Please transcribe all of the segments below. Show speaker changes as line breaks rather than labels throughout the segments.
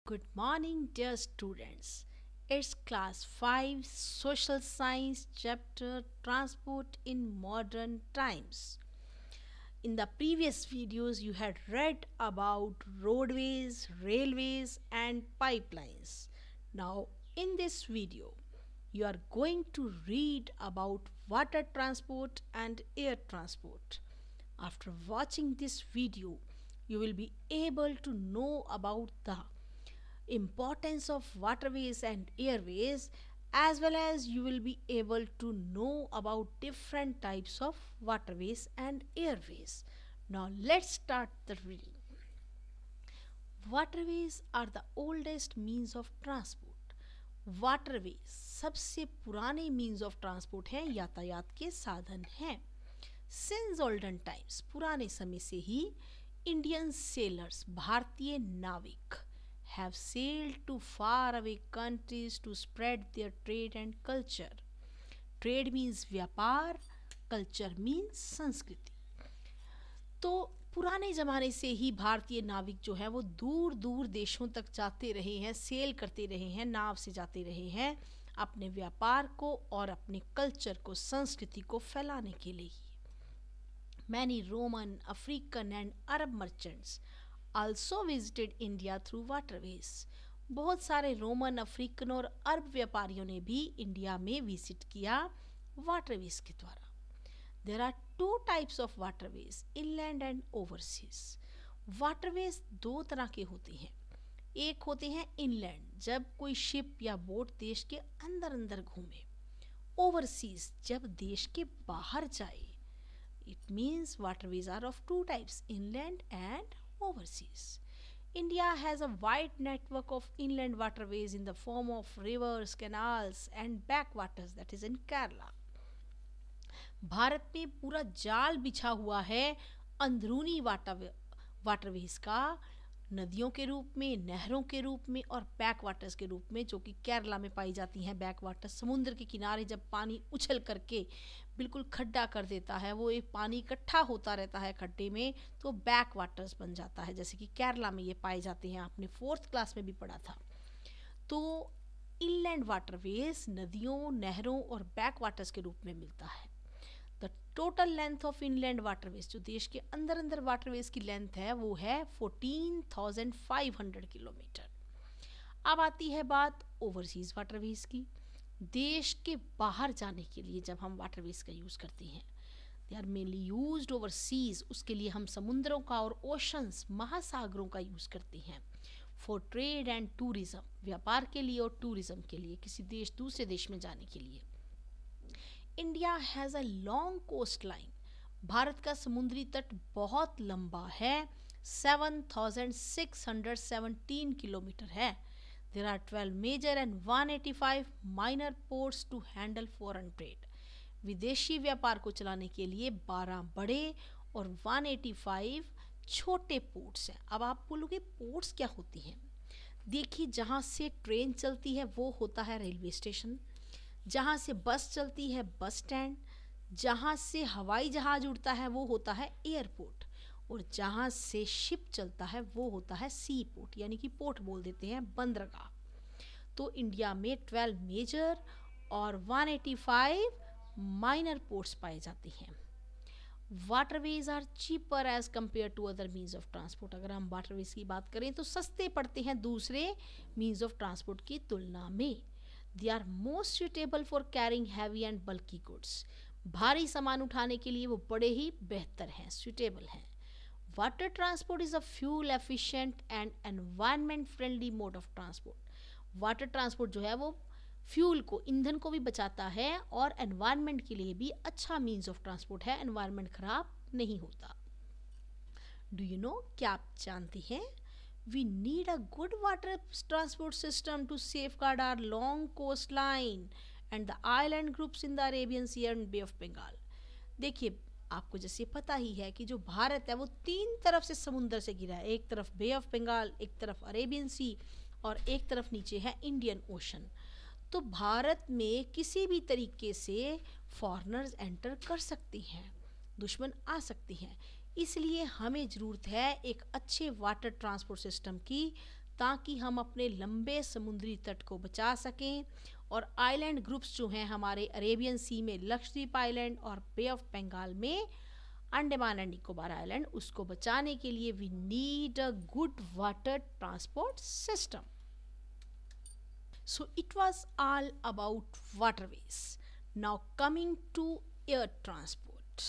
Good morning, dear students. It's class 5 social science chapter transport in modern times. In the previous videos, you had read about roadways, railways, and pipelines. Now, in this video, you are going to read about water transport and air transport. After watching this video, you will be able to know about the importance of waterways and airways, as well as you will be able to know about different types of waterways and airways. Now let's start the reading. Waterways are the oldest means of transport. Waterways सबसे पुराने means of transport हैं, यातायात के साधन हैं. Since olden times, पुराने समय से ही इंडियन सेलर्स, भारतीय नाविक, have sailed to far away countries to spread their trade and culture. Trade means व्यापार, culture means संस्कृति. तो पुराने ज़माने से ही भारतीय नाविक जो हैं वो दूर दूर देशों तक जाते रहे हैं, सेल करते रहे हैं, नाव से जाते रहे हैं अपने व्यापार को और अपने कल्चर को, संस्कृति को फैलाने के लिए. Many Roman, African and Arab merchants also visited India through waterways. बहुत सारे रोमन, अफ्रीकन और अरब व्यापारियों ने भी इंडिया में विजिट किया वाटरवेज के द्वारा. There are two types of waterways, inland and overseas. Waterways दो तरह के होते हैं. एक होते हैं इनलैंड, जब कोई शिप या बोट देश के अंदर अंदर घूमे. ओवरसीज, जब देश के बाहर जाए. It means waterways are of two types, inland and overseas. India has a wide network of inland waterways in the form of rivers, canals and backwaters, that is in Kerala. Bharat में पूरा जाल बिछा हुआ है अंदरूनी वाटरवेज का, नदियों के रूप में, नहरों के रूप में और बैक वाटर्स के रूप में, जो कि केरला में पाई जाती हैं. बैक वाटर्स समुद्र के किनारे जब पानी उछल करके बिल्कुल खड्डा कर देता है, वो एक पानी इकट्ठा होता रहता है खड्डे में, तो बैक वाटर्स बन जाता है, जैसे कि केरला में ये पाए जाते हैं. आपने 4th क्लास में भी पढ़ा था. तो इनलैंड वाटरवेज नदियों, नहरों और बैक वाटर्स के रूप में मिलता है. The total length of inland waterways, जो देश के अंदर अंदर वाटरवेज की लेंथ है, वो है 14,500 किलोमीटर. अब आती है बात ओवरसीज वाटरवेज की. देश के बाहर जाने के लिए जब हम वाटरवेज का यूज़ करते हैं, they are mainly used overseas. उसके लिए हम समुद्रों का और ओशंस, महासागरों का यूज़ करते हैं. फॉर ट्रेड एंड टूरिज्म, व्यापार के लिए और टूरिज्म के लिए, किसी देश दूसरे देश में जाने के लिए. India has a long coast line. Bharat का समुद्री तट बहुत लंबा है, 7,617 किलोमीटर है. There are 12 major and 185 minor ports to handle foreign trade. विदेशी व्यापार को चलाने के लिए 12 बड़े और 185 छोटे पोर्ट्स हैं. अब आप बोलोगे पोर्ट्स क्या होती हैं? देखिए, जहाँ से ट्रेन चलती है वो होता है रेलवे स्टेशन, जहाँ से बस चलती है बस स्टैंड, जहाँ से हवाई जहाज़ उड़ता है वो होता है एयरपोर्ट, और जहाँ से शिप चलता है वो होता है सी पोर्ट, यानी कि पोर्ट बोल देते हैं, बंदरगाह. तो इंडिया में 12 मेजर और 185 माइनर पोर्ट्स पाए जाते हैं. Waterways are cheaper as compare to other means of transport. अगर हम वाटरवेज की बात करें तो सस्ते पड़ते हैं दूसरे मीन्स ऑफ ट्रांसपोर्ट की तुलना में. They are most suitable for carrying heavy and bulky goods. भारी सामान उठाने के लिए वो बड़े ही बेहतर हैं, सुटेबल हैं. Water transport is a fuel efficient and environment friendly mode of transport. Water transport जो है वो फ्यूल को, ईंधन को भी बचाता है और एनवायरनमेंट के लिए भी अच्छा मीन्स ऑफ ट्रांसपोर्ट है, एनवायरनमेंट खराब नहीं होता. डू यू नो, क्या आप जानते हैं, we need a good water transport system to safeguard our long coast line and the island groups in the Arabian sea and bay of Bengal. देखिए, आपको जैसे पता ही है कि जो भारत है वो 3 तरफ से समुंदर से घिरा है. एक तरफ बे ऑफ बंगाल, एक तरफ अरेबियन सी और एक तरफ नीचे है इंडियन ओशन. तो भारत में किसी भी तरीके से फॉरेनर्स एंटर कर सकते हैं, दुश्मन आ सकते हैं. इसलिए हमें ज़रूरत है एक अच्छे वाटर ट्रांसपोर्ट सिस्टम की, ताकि हम अपने लंबे समुद्री तट को बचा सकें। और आइलैंड ग्रुप्स जो हैं हमारे अरेबियन सी में लक्षद्वीप आइलैंड और बे ऑफ बंगाल में अंडमान एंड निकोबार आइलैंड, उसको बचाने के लिए we need a good water transport system. So it was all about waterways. Now coming to air transport.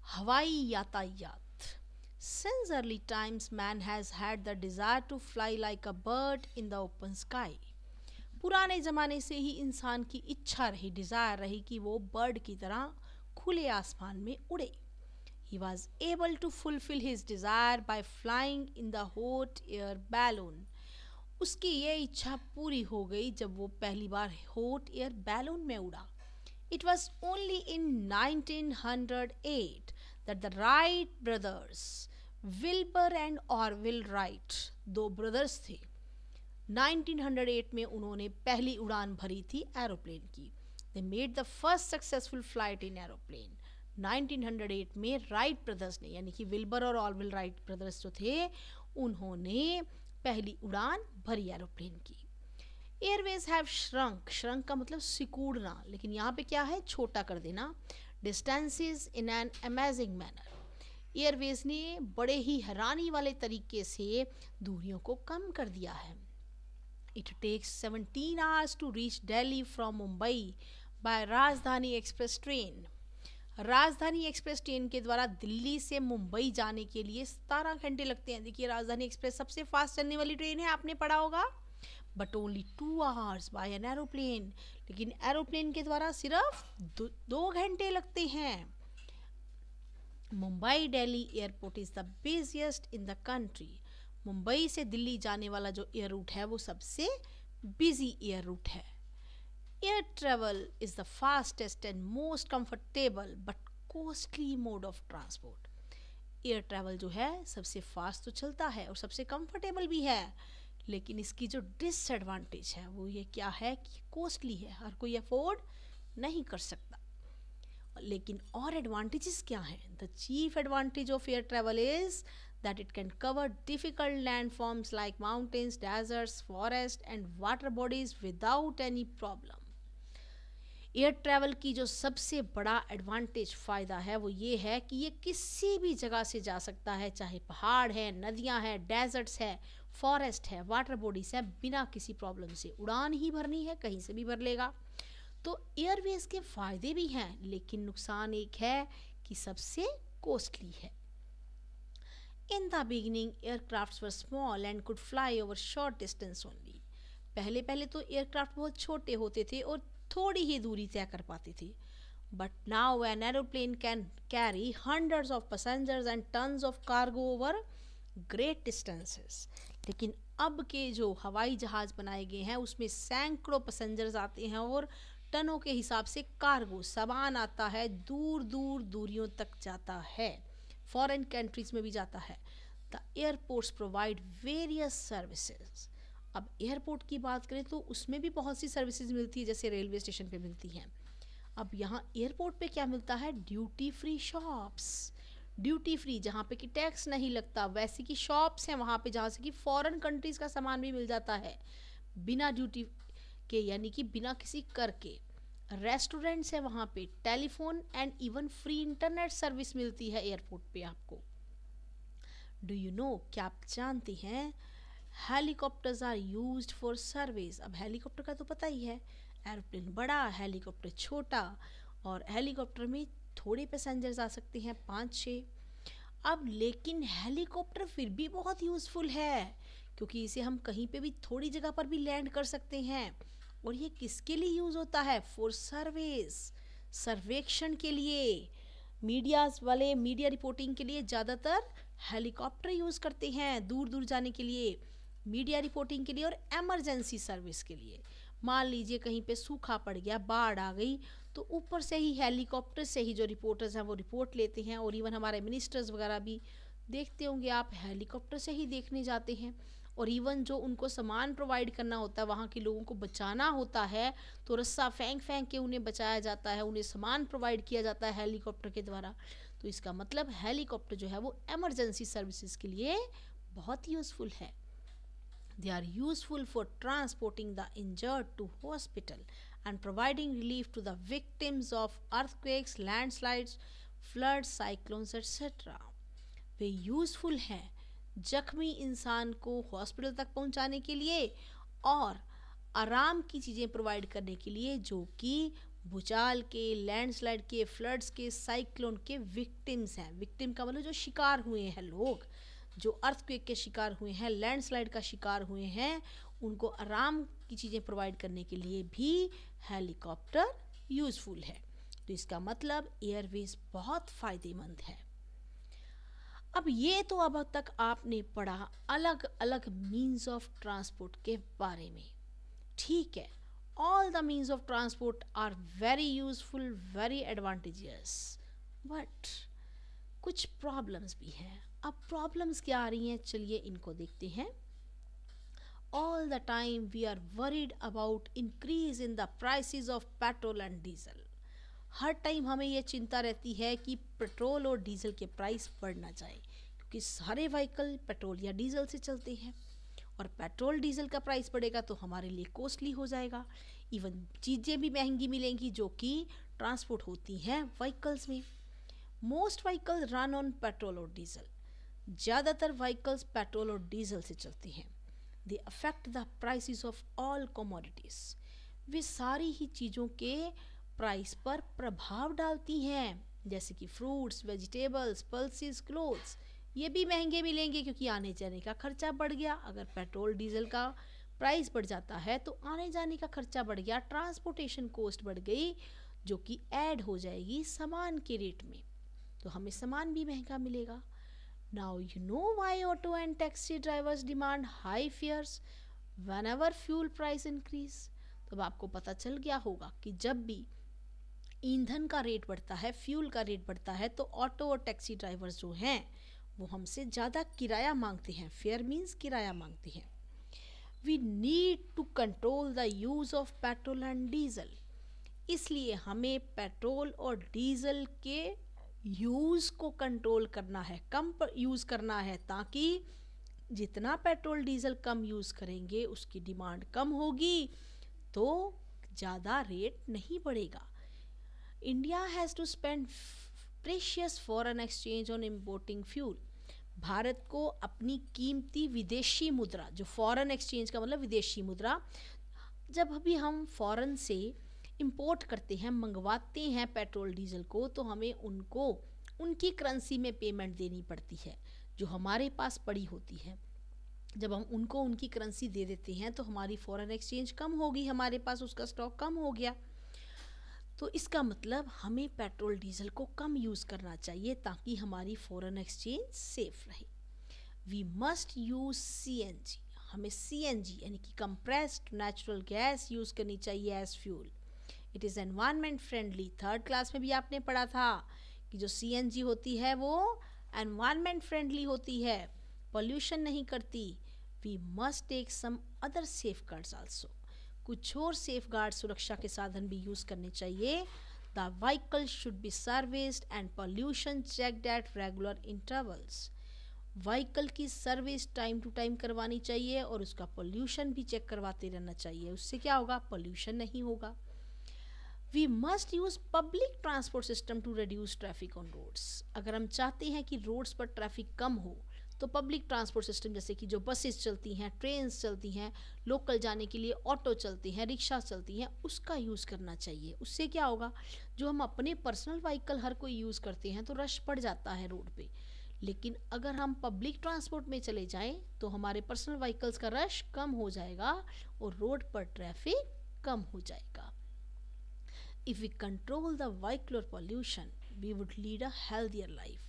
हवाई यातायात. Since early times man has had the desire to fly like a bird in the open sky. पुराने ज़माने से ही इंसान की इच्छा रही, desire रही कि वो बर्ड की तरह खुले आसमान में उड़े. He was able to fulfill his desire by flying in the hot air balloon. उसकी ये इच्छा पूरी हो गई जब वो पहली बार हॉट एयर बैलून में उड़ा. It was only in 1908 that the Wright brothers, Wilbur and Orville right, दो ब्रदर्स थे. 1908 में उन्होंने पहली उड़ान भरी थी एरोप्लेन की. They made the first successful flight in aeroplane. 1908 में राइट ब्रदर्स ने, यानी कि विल्बर और ऑरविल राइट ब्रदर्स जो थे, उन्होंने पहली उड़ान भरी एरोप्लेन की. Airways have shrunk. श्रंक का मतलब सिकुड़ना, लेकिन यहाँ पे क्या है, छोटा कर देना. Distances in an amazing manner. Airways ने बड़े ही हैरानी वाले तरीके से दूरियों को कम कर दिया है. It takes 17 hours to reach Delhi from Mumbai by Rajdhani express train. Rajdhani express train के द्वारा दिल्ली से मुंबई जाने के लिए 17 घंटे लगते हैं. देखिए, राजधानी एक्सप्रेस सबसे फास्ट चलने वाली ट्रेन है, आपने पढ़ा होगा. But only 2 hours bye an aeroplane. लेकिन एरोप्लेन के द्वारा सिर्फ 2 घंटे लगते हैं. Mumbai Delhi airport is the busiest in the country. Mumbai से दिल्ली जाने वाला जो एयर रूट है वो सबसे बिजी एयर रूट है. Air travel is the fastest and most comfortable but costly mode of transport. Air travel जो है सबसे फास्ट तो चलता है और सबसे कंफर्टेबल भी है, लेकिन इसकी जो डिसएडवांटेज है वो ये क्या है कि कॉस्टली है, हर कोई अफोर्ड नहीं कर सकता. लेकिन और एडवांटेजेस क्या हैं? The chief advantage of air travel is that it can cover difficult landforms like mountains, deserts, forests and water bodies without any problem. Air travel की जो सबसे बड़ा एडवांटेज फ़ायदा है वो ये है कि ये किसी भी जगह से जा सकता है, चाहे पहाड़ है, नदियां हैं, डेजर्ट्स है, फॉरेस्ट है, वाटर बॉडीज है, बिना किसी प्रॉब्लम से. उड़ान ही भरनी है, कहीं से भी भर लेगा. तो एयरवेज के फ़ायदे भी हैं, लेकिन नुकसान एक है कि सबसे कॉस्टली है. In the beginning, aircrafts were small and could fly over short distance only. पहले पहले तो एयरक्राफ्ट बहुत छोटे होते थे और थोड़ी ही दूरी तय कर पाते थे. But now an aeroplane can carry hundreds of passengers and tons of cargo over great distances. लेकिन अब के जो हवाई जहाज़ बनाए गए हैं उसमें सैकड़ों पैसेंजर्स आते हैं और टनों के हिसाब से कार्गो, सामान आता है, दूर दूर दूरियों तक जाता है, फॉरेन कंट्रीज में भी जाता है. The airports provide various services. अब एयरपोर्ट की बात करें तो उसमें भी बहुत सी सर्विसेज मिलती है, जैसे रेलवे स्टेशन पे मिलती हैं. अब यहाँ एयरपोर्ट पे क्या मिलता है? Duty free shops. Duty free, जहाँ पे कि टैक्स नहीं लगता, वैसे की शॉप्स हैं वहाँ पे जहाँ से कि फॉरेन कंट्रीज़ का सामान भी मिल जाता है बिना ड्यूटी के, यानी कि बिना किसी कर के. रेस्टोरेंट्स है वहाँ पे, telephone and even free internet service मिलती है एयरपोर्ट पे आपको. डू यू नो, क्या आप जानते हैं, helicopters are used for service. अब हेलीकॉप्टर का तो पता ही है, एरोप्लेन बड़ा, हेलीकॉप्टर छोटा, और हेलीकॉप्टर में थोड़े पैसेंजर्स आ सकते हैं, 5-6. अब लेकिन हेलीकॉप्टर फिर भी बहुत यूज़फुल है, क्योंकि इसे हम कहीं पे भी थोड़ी जगह पर भी लैंड कर सकते हैं. और ये किसके लिए यूज़ होता है? फॉर सर्विस, सर्वेक्षण के लिए. मीडियाज वाले मीडिया रिपोर्टिंग के लिए ज़्यादातर हेलीकॉप्टर यूज़ करते हैं, दूर दूर जाने के लिए, मीडिया रिपोर्टिंग के लिए और एमरजेंसी सर्विस के लिए. मान लीजिए कहीं पे सूखा पड़ गया, बाढ़ आ गई, तो ऊपर से ही हेलीकॉप्टर से ही जो रिपोर्टर्स हैं वो रिपोर्ट लेते हैं. और इवन हमारे मिनिस्टर्स वगैरह भी, देखते होंगे आप, हेलीकॉप्टर से ही देखने जाते हैं. और इवन जो उनको सामान प्रोवाइड करना होता है, वहाँ के लोगों को बचाना होता है, तो रस्सा फेंक फेंक के उन्हें बचाया जाता है, उन्हें सामान प्रोवाइड किया जाता है हेलीकॉप्टर के द्वारा. तो इसका मतलब हेलीकॉप्टर जो है वो एमरजेंसी सर्विसेज के लिए बहुत यूज़फुल है. They are useful for transporting the injured to hospital and providing relief to the victims of earthquakes, landslides, floods, cyclones, etc. Way useful हैं जख्मी इंसान को हॉस्पिटल तक पहुंचाने के लिए और आराम की चीज़ें प्रोवाइड करने के लिए जो कि भूचाल के, लैंडस्लाइड के, फ्लड्स के, साइक्लोन के विक्टिम्स हैं। विक्टिम का मतलब जो शिकार हुए हैं लोग, जो अर्थक्वेक के शिकार हुए हैं, लैंडस्लाइड का शिकार हुए हैं, उनको आराम की चीज़ें प्रोवाइड करने के लिए भी हेलीकॉप्टर यूज़फुल है। तो इसका मतलब एयरवेज बहुत फ़ायदेमंद है। अब ये तो अब तक आपने पढ़ा अलग अलग मीन्स ऑफ ट्रांसपोर्ट के बारे में, ठीक है। All the means of transport are very useful, very advantageous, but कुछ प्रॉब्लम्स भी हैं। अब प्रॉब्लम्स क्या आ रही हैं, चलिए इनको देखते हैं। All the time we are worried about increase in the prices of petrol and diesel. हर टाइम हमें ये चिंता रहती है कि पेट्रोल और डीजल के प्राइस बढ़ ना जाए, क्योंकि सारे व्हीकल पेट्रोल या डीजल से चलते हैं और पेट्रोल डीजल का प्राइस बढ़ेगा तो हमारे लिए कॉस्टली हो जाएगा। इवन चीज़ें भी महंगी मिलेंगी जो कि ट्रांसपोर्ट होती हैं व्हीकल्स में। Most vehicle run on petrol और डीजल। ज़्यादातर व्हीकल्स पेट्रोल और डीजल से चलती हैं। They affect the prices of all commodities. वे सारी ही चीज़ों के प्राइस पर प्रभाव डालती हैं, जैसे कि फ्रूट्स, वेजिटेबल्स, पल्सेस, क्लोथ्स। ये भी महंगे मिलेंगे क्योंकि आने जाने का खर्चा बढ़ गया। अगर पेट्रोल डीजल का प्राइस बढ़ जाता है तो आने जाने का खर्चा बढ़ गया, ट्रांसपोर्टेशन कॉस्ट बढ़ गई, जो कि ऐड हो जाएगी सामान के रेट में, तो हमें सामान भी महंगा मिलेगा। Now you know why auto and taxi drivers demand high fares whenever fuel price increase. तो अब आपको पता चल गया होगा कि जब भी ईंधन का रेट बढ़ता है, फ्यूल का रेट बढ़ता है, तो ऑटो और टैक्सी ड्राइवर्स जो हैं वो हमसे ज़्यादा किराया मांगते हैं। फेयर मीन्स किराया मांगते हैं। We need to control the use of petrol and diesel. इसलिए हमें पेट्रोल और डीजल के यूज़ को कंट्रोल करना है, कम यूज़ करना है, ताकि जितना पेट्रोल डीजल कम यूज़ करेंगे उसकी डिमांड कम होगी तो ज़्यादा रेट नहीं बढ़ेगा। India has to spend precious foreign exchange on importing fuel. Bharat को अपनी कीमती विदेशी मुद्रा, जो फॉरेन एक्सचेंज का मतलब विदेशी मुद्रा, जब अभी हम फॉरेन से इंपोर्ट करते हैं, मंगवाते हैं पेट्रोल डीजल को, तो हमें उनको उनकी करेंसी में पेमेंट देनी पड़ती है जो हमारे पास पड़ी होती है। जब हम उनको उनकी करेंसी दे देते हैं तो हमारी फॉरेन एक्सचेंज कम होगी, हमारे पास उसका स्टॉक कम हो गया। तो इसका मतलब हमें पेट्रोल डीजल को कम यूज़ करना चाहिए ताकि हमारी फॉरेन एक्सचेंज सेफ रहे। We must use CNG। हमें CNG यानी कि कंप्रेस्ड नेचुरल गैस यूज़ करनी चाहिए as fuel. It is environment friendly. Third class में भी आपने पढ़ा था कि जो CNG होती है वो एनवायरनमेंट फ्रेंडली होती है, पॉल्यूशन नहीं करती। We must take some other safe guards also. कुछ और सेफ गार्ड सुरक्षा के साधन भी यूज़ करने चाहिए। The vehicle should be serviced and pollution checked at regular intervals. Vehicle की सर्विस टाइम टू टाइम करवानी चाहिए और उसका पॉल्यूशन भी चेक करवाते रहना चाहिए। उससे क्या होगा, पॉल्यूशन नहीं होगा। We must use public transport system to reduce traffic on roads. अगर हम चाहते हैं कि रोड्स पर ट्रैफिक कम हो तो पब्लिक ट्रांसपोर्ट सिस्टम जैसे कि जो बसेस चलती हैं, ट्रेन्स चलती हैं, लोकल जाने के लिए ऑटो चलती हैं, रिक्शा चलती हैं, उसका यूज़ करना चाहिए। उससे क्या होगा, जो हम अपने पर्सनल व्हीकल हर कोई यूज़ करते हैं तो रश पड़ जाता है रोड पे, लेकिन अगर हम पब्लिक ट्रांसपोर्ट में चले जाएं तो हमारे पर्सनल व्हीकल्स का रश कम हो जाएगा और रोड पर ट्रैफिक कम हो जाएगा। If we control the vehicle pollution we would lead a healthier life.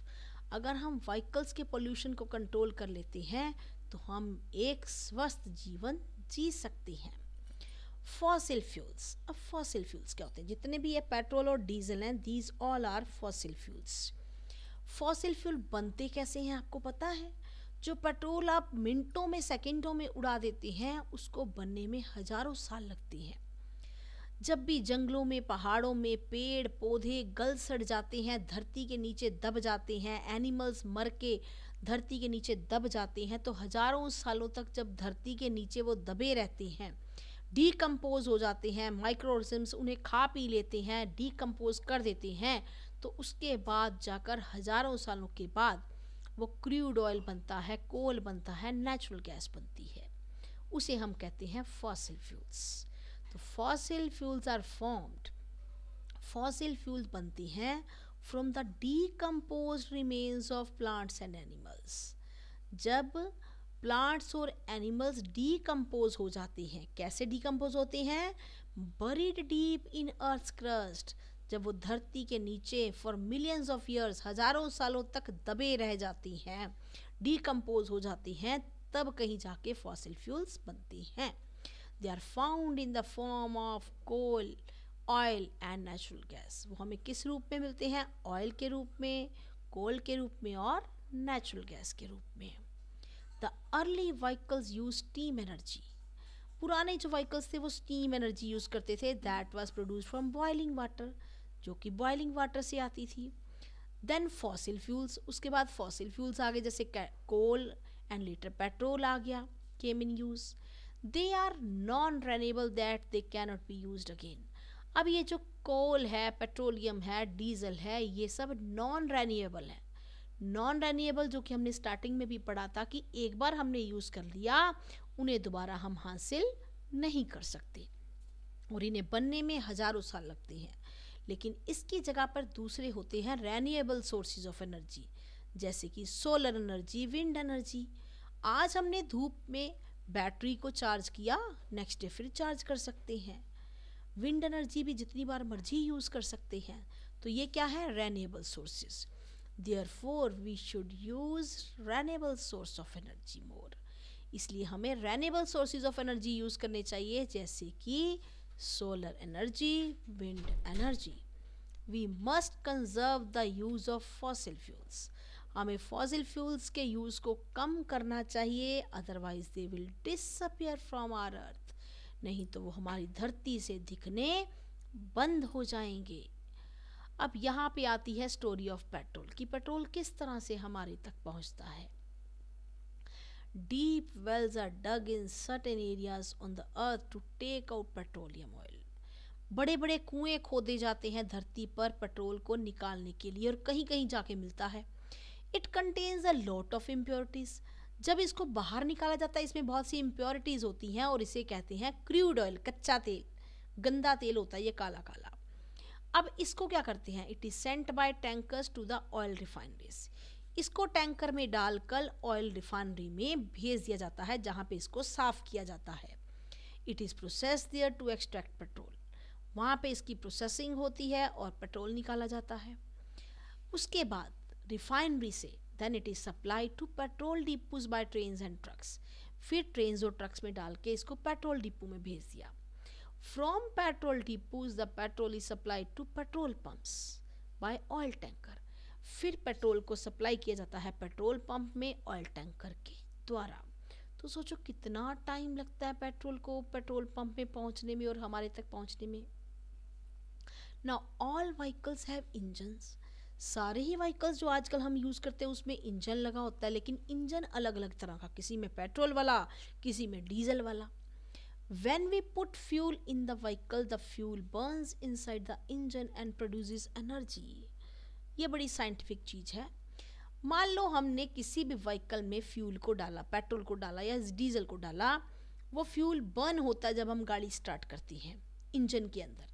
अगर हम व्हीकल्स के पोल्यूशन को कंट्रोल कर लेते हैं तो हम एक स्वस्थ जीवन जी सकते हैं। Fossil fuels. अब फॉसिल फ्यूल्स क्या होते हैं, जितने भी ये पेट्रोल और डीजल हैं, these all are fossil fuels. Fossil fuel बनते कैसे हैं आपको पता है? जो पेट्रोल आप मिनटों में, सेकंडों में उड़ा देते हैं, उसको बनने में हजारों साल लगते हैं। जब भी जंगलों में, पहाड़ों में पेड़ पौधे गल सड़ जाते हैं, धरती के नीचे दब जाते हैं, एनिमल्स मर के धरती के नीचे दब जाते हैं, तो हजारों सालों तक जब धरती के नीचे वो दबे रहते हैं, डीकम्पोज हो जाते हैं, माइक्रो ऑर्गेनिजम्स उन्हें खा पी लेते हैं, डीकम्पोज कर देते हैं, तो उसके बाद जाकर हजारों सालों के बाद वो क्रूड ऑयल बनता है, कोल बनता है, नेचुरल गैस बनती है। उसे हम कहते हैं फॉसिल फ्यूल्स। तो fossil fuels are formed, fossil fuels बनती हैं from the decompose remains of plants and animals. जब प्लांट्स और एनिमल्स डीकम्पोज हो जाते हैं, कैसे डीकम्पोज होते हैं? Buried deep in earth crust, जब वो धरती के नीचे फॉर मिलियंस ऑफ ईयर्स, हजारों सालों तक दबे रह जाती हैं, डीकम्पोज हो जाती हैं, तब कहीं जाके फॉसिल फ्यूल्स बनती हैं। They are found in the form of coal, oil and natural gas. वो हमें किस रूप में मिलते हैं? ऑयल के रूप में, कोल के रूप में और नेचुरल गैस के रूप में। The early vehicles use steam energy. पुराने जो व्हीकल्स थे वो स्टीम एनर्जी यूज करते थे, that was produce from boiling water, जो कि बॉइलिंग वाटर से आती थी। देन फॉसिल फ्यूल्स, उसके बाद फॉसिल फ्यूल्स आ गए, जैसे कोल एंड लेटर पेट्रोल आ गया, came in use. They are non renewable that they can not be used again. अब ये जो कोल है, पेट्रोलियम है, डीजल है, ये सब नॉन रेन्यूएबल है। नॉन रेन्यूएबल जो कि हमने स्टार्टिंग में भी पढ़ा था कि एक बार हमने यूज़ कर लिया, उन्हें दोबारा हम हासिल नहीं कर सकते और इन्हें बनने में हजारों साल लगते हैं। लेकिन इसकी जगह पर दूसरे होते हैं रेन्यूएबल सोर्सेज ऑफ एनर्जी, जैसे कि सोलर एनर्जी, विंड एनर्जी। आज हमने धूप में बैटरी को चार्ज किया, नेक्स्ट डे फिर चार्ज कर सकते हैं। विंड एनर्जी भी जितनी बार मर्जी यूज़ कर सकते हैं। तो ये क्या है? Renewable sources. Therefore, we should use renewable source of energy more. इसलिए हमें renewable sources of energy use करने चाहिए, जैसे कि solar energy, wind energy. We must conserve the use of fossil fuels. हमें fossil fuels के यूज़ को कम करना चाहिए, otherwise they will disappear from our earth. नहीं तो वो हमारी धरती से दिखने बंद हो जाएंगे। अब यहाँ पे आती है स्टोरी ऑफ पेट्रोल, कि पेट्रोल किस तरह से हमारे तक पहुँचता है। Deep wells are dug in certain areas on the earth to take out petroleum oil. बड़े बड़े कुएं खोदे जाते हैं धरती पर पेट्रोल को निकालने के लिए, और कहीं कहीं जाके मिलता है। It contains a lot of impurities. जब इसको बाहर निकाला जाता है, इसमें बहुत सी इम्प्योरिटीज होती हैं और इसे कहते हैं क्रूड ऑयल, कच्चा तेल, गंदा तेल होता है ये काला काला। अब इसको क्या करते हैं? It is sent by tankers to the oil refineries. इसको टैंकर में डालकर ऑयल रिफाइनरी में भेज दिया जाता है, जहाँ पे इसको साफ किया जाता है। It is process there to extract petrol. वहाँ पे इसकी प्रोसेसिंग होती है और पेट्रोल निकाला जाता है। उसके बाद रिफाइनरी से then it is supply to petrol depots by trains and trucks. फिर ट्रेन्स और ट्रक्स में डाल के इसको पेट्रोल डिपो में भेज दिया। From petrol depots, the petrol is supplied to petrol pumps by oil tanker. फिर पेट्रोल को सप्लाई किया जाता है पेट्रोल पंप में ऑयल टैंकर के द्वारा। तो सोचो कितना टाइम लगता है पेट्रोल को पेट्रोल पंप में पहुंचने में और हमारे तक पहुंचने में। Now all vehicles have engines. सारे ही व्हीकल्स जो आजकल हम यूज़ करते हैं उसमें इंजन लगा होता है, लेकिन इंजन अलग अलग तरह का, किसी में पेट्रोल वाला, किसी में डीजल वाला। When we put fuel in the vehicle, the fuel burns inside the engine and produces energy. ये बड़ी साइंटिफिक चीज़ है। मान लो हमने किसी भी व्हीकल में फ्यूल को डाला, पेट्रोल को डाला या डीजल को डाला, वो फ्यूल बर्न होता है जब हम गाड़ी स्टार्ट करती हैं इंजन के अंदर।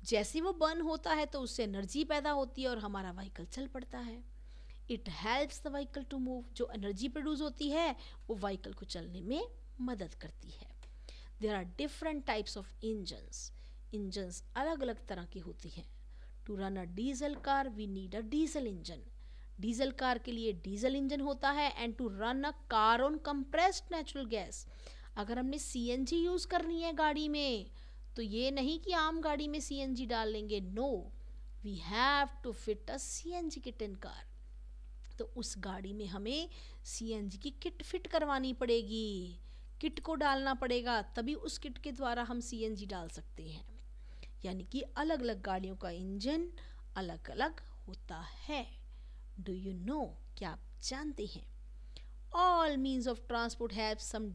जैसे वो बर्न होता है तो उससे एनर्जी पैदा होती है और हमारा व्हीकल चल पड़ता है। It helps the vehicle to move. जो एनर्जी प्रोड्यूस होती है वो व्हीकल को चलने में मदद करती है। There are different types of engines. Engines अलग अलग तरह की होती हैं। To run a diesel car, we need a diesel engine. Diesel car के लिए डीजल इंजन होता है। And to run a car on compressed natural gas. अगर हमने सीएनजी यूज़ करनी है गाड़ी में, तो ये नहीं कि आम गाड़ी में सीएनजी डाल लेंगे, no, we have to fit a CNG kit in car. तो उस गाड़ी में हमें सीएनजी की किट फिट करवानी पड़ेगी, किट को डालना पड़ेगा, तभी उस किट के द्वारा हम सीएनजी डाल सकते हैं। यानी कि अलग अलग गाड़ियों का इंजन अलग अलग होता है। डू यू नो, क्या आप जानते हैं All means of transport have some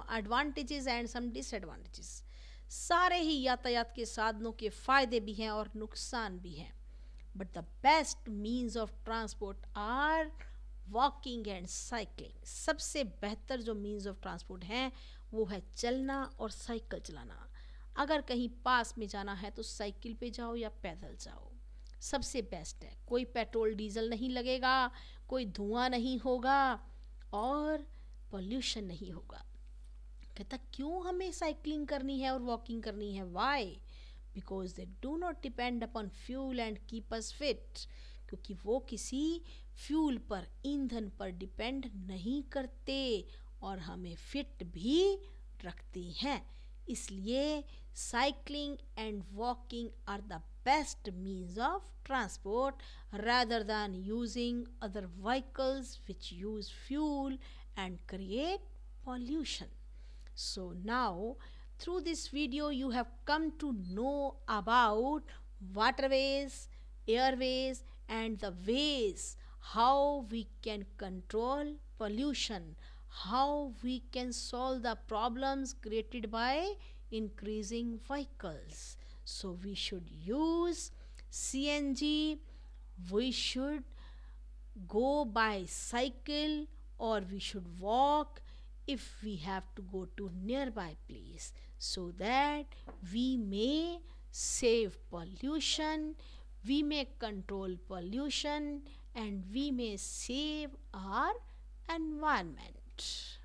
advantages and some disadvantages. सारे ही यातायात के साधनों के फायदे भी हैं और नुकसान भी हैं. But the best means of transport are walking and cycling. सबसे बेहतर जो मीन्स ऑफ ट्रांसपोर्ट हैं वो है चलना और साइकिल चलाना. अगर कहीं पास में जाना है तो साइकिल पे जाओ या पैदल जाओ, सबसे बेस्ट है. कोई पेट्रोल डीजल नहीं लगेगा, कोई धुआं नहीं होगा और पोल्यूशन नहीं होगा. कहता क्यों हमें साइकिलिंग करनी है और वॉकिंग करनी है? Why? Because they do not depend upon fuel and keep us fit. क्योंकि वो किसी फ्यूल पर, ईंधन पर डिपेंड नहीं करते और हमें फिट भी रखती हैं. इसलिए cycling and walking are the best means of transport rather than using other vehicles which use fuel and create pollution. So now through this video you have come to know about waterways, airways and the ways how we can control pollution, how we can solve the problems created by increasing vehicles. So we should use CNG, we should go by cycle or we should walk if we have to go to nearby place, so that we may save pollution, we may control pollution and we may save our environment.